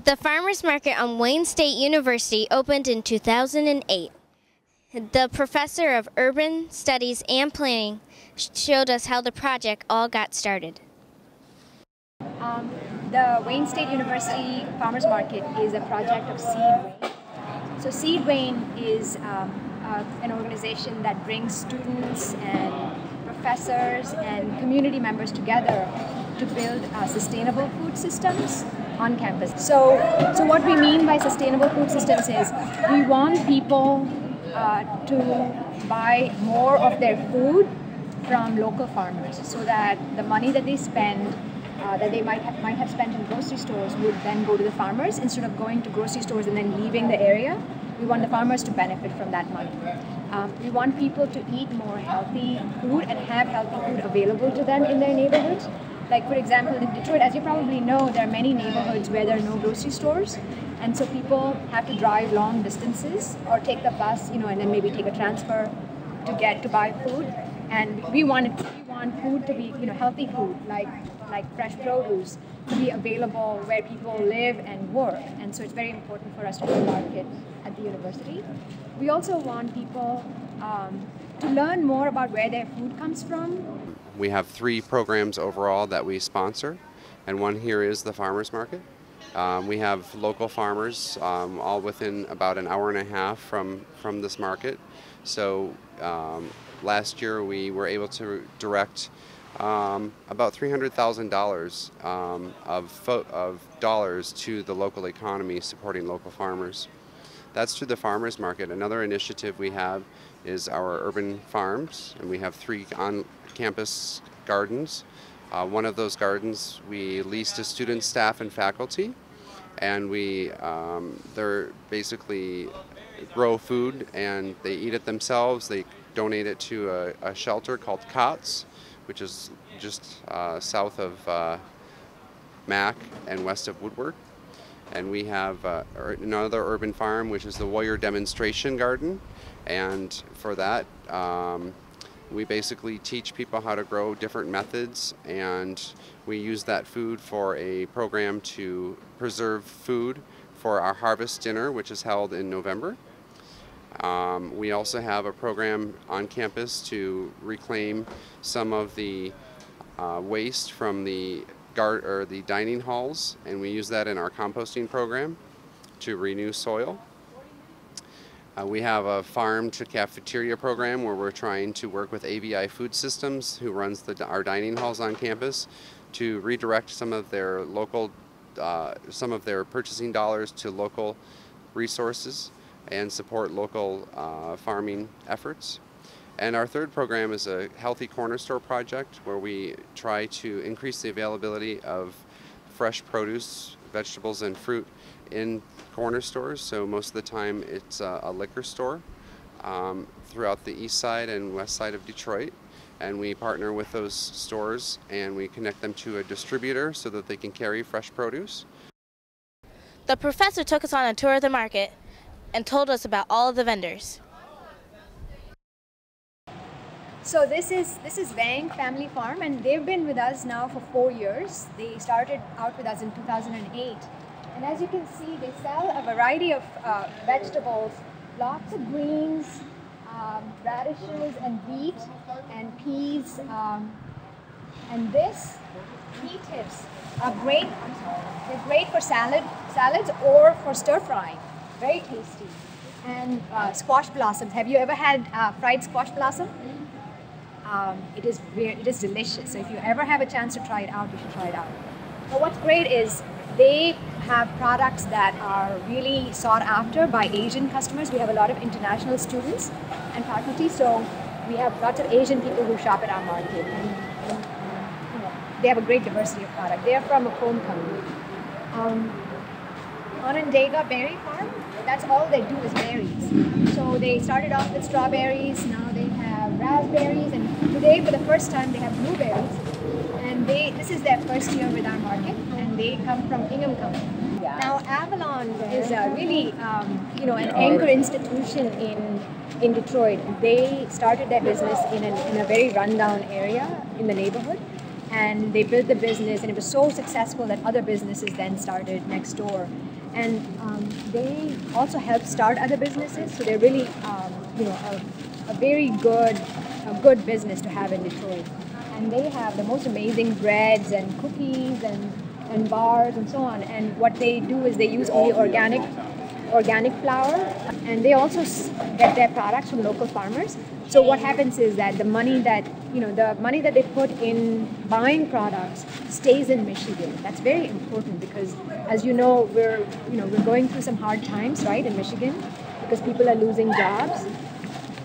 The Farmers Market on Wayne State University opened in 2008. The professor of urban studies and planning showed us how the project all got started. The Wayne State University Farmers Market is a project of Seed Wayne. So Seed Wayne is an organization that brings students and professors and community members together to build sustainable food systems on campus. So what we mean by sustainable food systems is we want people to buy more of their food from local farmers, so that the money that they spend, that they might have spent in grocery stores, would then go to the farmers instead of going to grocery stores and then leaving the area. We want the farmers to benefit from that money. We want people to eat more healthy food and have healthy food available to them in their neighborhoods. Like, for example, in Detroit, as you probably know, there are many neighborhoods where there are no grocery stores, and so people have to drive long distances or take the bus, and then maybe take a transfer to buy food. And we want food to be, healthy food, like fresh produce, to be available where people live and work. And so it's very important for us to have a market at the university. We also want people to learn more about where their food comes from. We have 3 programs overall that we sponsor, and one here is the Farmers Market. We have local farmers all within about an hour and a half from this market. So last year we were able to direct about $300,000 of dollars to the local economy, supporting local farmers. That's through the Farmers Market. Another initiative we have is our urban farms, and we have 3 on-campus gardens. One of those gardens we lease to students, staff, and faculty, and they're basically grow food and they eat it themselves. They donate it to a shelter called COTS, which is just south of Mac and west of Woodward. And we have another urban farm, which is the Warrior Demonstration Garden. And for that, we basically teach people how to grow different methods, and we use that food for a program to preserve food for our harvest dinner, which is held in November. We also have a program on campus to reclaim some of the waste from the dining halls, and we use that in our composting program to renew soil. We have a farm to cafeteria program where we're trying to work with AVI Food Systems, who runs our dining halls on campus, to redirect some of their purchasing dollars to local resources and support local farming efforts. And our third program is a Healthy Corner Store project, where we try to increase the availability of fresh produce, vegetables, and fruit in corner stores. So most of the time it's a liquor store throughout the east side and west side of Detroit. And we partner with those stores and we connect them to a distributor so that they can carry fresh produce. The professor took us on a tour of the market and told us about all of the vendors. So this is Wang Family Farm, and they've been with us now for 4 years. They started out with us in 2008. And as you can see, they sell a variety of vegetables, lots of greens, radishes and wheat and peas. And this pea tips are great. They're great for salads or for stir frying. Very tasty. And squash blossoms. Have you ever had fried squash blossom? It is delicious. So if you ever have a chance to try it out, you should try it out. But what's great is they have products that are really sought after by Asian customers. We have a lot of international students and faculty, so we have lots of Asian people who shop at our market. And they have a great diversity of product. They are from a comb company. Onondaga Berry Farm, that's all they do is berries. So they started off with strawberries, now they have raspberries, and today for the first time they have blueberries. And this is their first year with our market, and they come from Ingham County. Yeah. Now Avalon is really an anchor institution in Detroit. They started their business in a very rundown area in the neighborhood, and they built the business, and it was so successful that other businesses then started next door. and they also help start other businesses. So they're really, a very good business to have in Detroit. And they have the most amazing breads and cookies and bars and so on. And what they do is they use only organic flour, and they also get their products from local farmers. So what happens is that the money that they put in buying products stays in Michigan. That's very important because, as you know, we're going through some hard times, right, in Michigan, because people are losing jobs.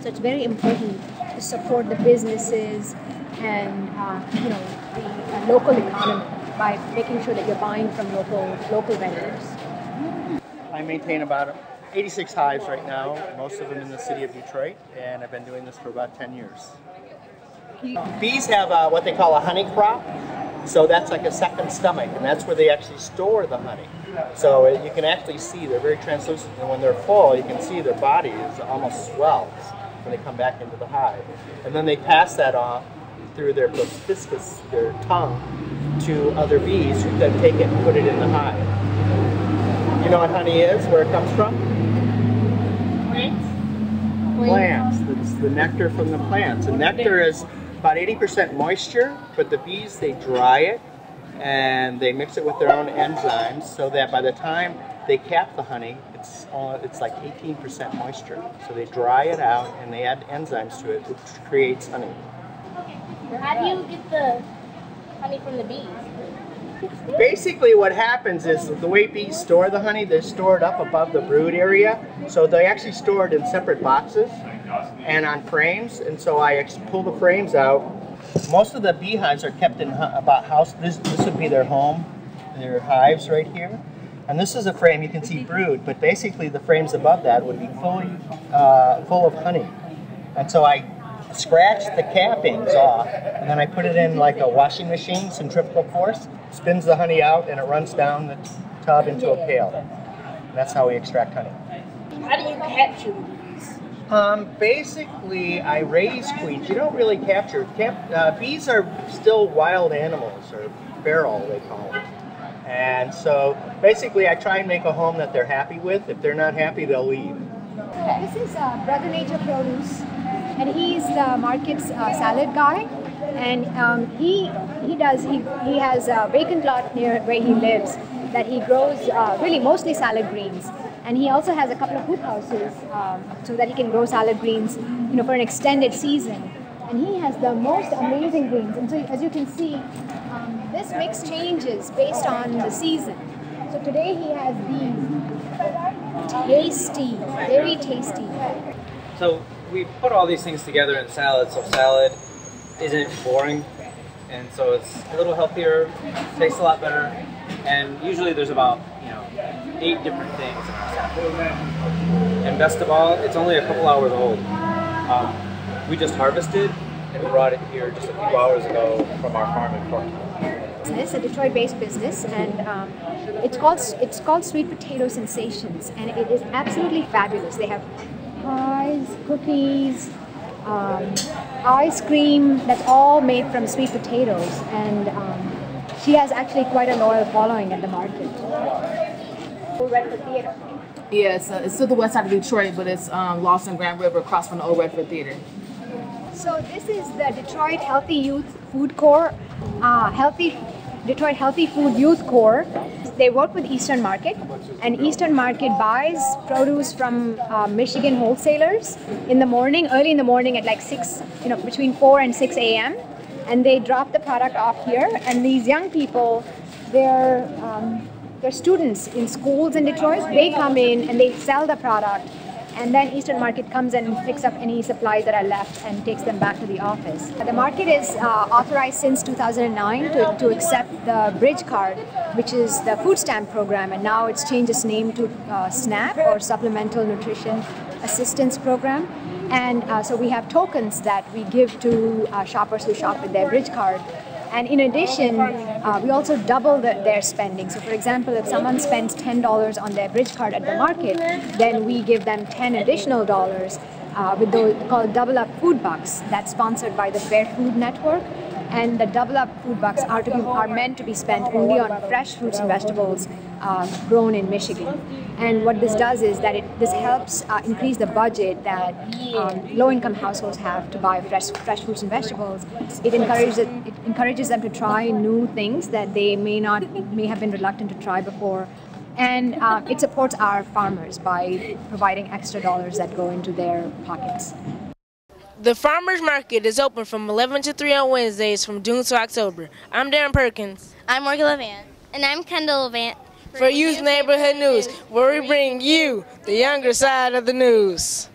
So it's very important to support the businesses and the local economy by making sure that you're buying from local vendors. I maintain about 86 hives right now, most of them in the city of Detroit, and I've been doing this for about 10 years. Bees have what they call a honey crop, so that's like a second stomach, and that's where they actually store the honey. So you can actually see they're very translucent, and when they're full, you can see their body is almost swells when they come back into the hive. And then they pass that off through their proboscis, their tongue, to other bees who then take it and put it in the hive. You know what honey is, where it comes from? Plants. It's the nectar from the plants. And nectar is about 80% moisture, but the bees, they dry it and they mix it with their own enzymes so that by the time they cap the honey, it's like 18% moisture. So they dry it out and they add enzymes to it, which creates honey. How do you get the honey from the bees? Basically what happens is the way bees store the honey, they store it up above the brood area. So they actually store it in separate boxes and on frames. And so I pull the frames out. Most of the beehives are kept in this would be their home, their hives right here. And this is a frame, you can see brood, but basically the frames above that would be full of honey. And so I scratch the cappings off, and then I put it in like a washing machine, centrifugal force, spins the honey out, and it runs down the tub into a pail. And that's how we extract honey. How do you capture the bees? Basically, I raise queens. You don't really capture. Bees are still wild animals, or feral, they call them. And so basically, I try and make a home that they're happy with. If they're not happy, they'll leave. This is Brother Nature Produce, and he's the market's salad guy. And he has a vacant lot near where he lives that he grows really mostly salad greens. And he also has a couple of hoop houses so that he can grow salad greens, for an extended season. And he has the most amazing greens. And so, as you can see, this mix changes based on the season. So today he has these tasty, very tasty. So we put all these things together in salad, so salad isn't boring, and so it's a little healthier, tastes a lot better, and usually there's about 8 different things in our salad. And best of all, it's only a couple hours old. We just harvested and brought it here just a few hours ago from our farm in Portland. It's a Detroit-based business, and it's called Sweet Potato Sensations, and it is absolutely fabulous. They have pies, cookies, ice cream that's all made from sweet potatoes, and she has actually quite a loyal following at the market. Old Redford Theater. Yes, it's still the west side of Detroit, but it's lost in Grand River across from the Old Redford Theater. So this is the Detroit Healthy Youth Food Corps, Detroit Healthy Food Youth Corps. They work with Eastern Market, and Eastern Market buys produce from Michigan wholesalers in the morning, early in the morning at like 6, between 4 and 6 a.m. And they drop the product off here, and these young people, they're students in schools in Detroit. They come in and they sell the product, and then Eastern Market comes and picks up any supplies that are left and takes them back to the office. The market is authorized since 2009 to accept the Bridge Card, which is the food stamp program, and now it's changed its name to SNAP, or Supplemental Nutrition Assistance Program. And so we have tokens that we give to shoppers who shop with their Bridge Card. And in addition, we also double their spending. So for example, if someone spends $10 on their Bridge Card at the market, then we give them 10 additional dollars with those called Double Up Food Bucks. That's sponsored by the Fair Food Network. And the Double Up Food Bucks are meant to be spent only on fresh fruits and vegetables grown in Michigan. And what this does is that this helps increase the budget that low-income households have to buy fresh fruits and vegetables. It encourages them to try new things that they may have been reluctant to try before. And it supports our farmers by providing extra dollars that go into their pockets. The Farmers Market is open from 11 to 3 on Wednesdays from June to October. I'm Darren Perkins. I'm Morgan LaVant. And I'm Kendyll LaVant. For Youth Neighborhood News, where we bring you the younger side of the news.